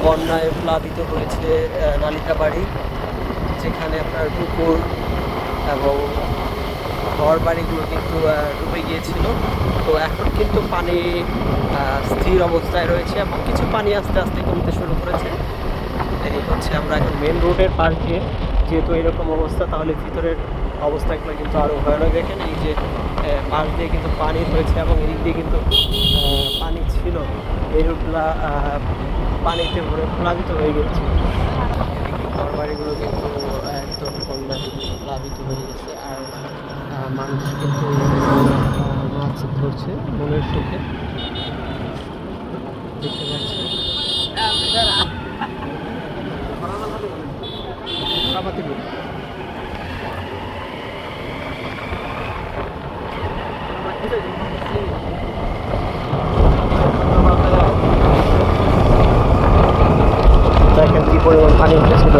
বন্যায় প্লাবিত হয়েছে নালিতাবাড়ি, যেখানে আপনার পুকুর এবং ঘর বাড়িগুলো কিন্তু ডুবে গিয়েছিল। তো এখন কিন্তু পানি স্থির অবস্থায় রয়েছে এবং কিছু পানি আস্তে আস্তে কমতে শুরু করেছে। এই হচ্ছে আমরা এখন মেন রোডের পাশ দিয়ে, যেহেতু এরকম অবস্থা, তাহলে ভিতরের অবস্থাগুলো কিন্তু আরও ভয়ানক। দেখেন এই যে পাশ দিয়ে কিন্তু পানি হয়েছে এবং এদিক দিয়ে কিন্তু পানি ছিল, এই রোডগুলা পানিতে ভরে প্লাবিত হয়ে গেছে। এদিকে ঘর বাড়িগুলো কিন্তু একদম বন্যায় প্লাবিত হয়ে গেছে। আর মানুষ কিন্তু মাছ ধরছে মনের সুখে, দেখতে পাচ্ছেন। দেখেন কি পরিমাণ পানি উঠেছিল।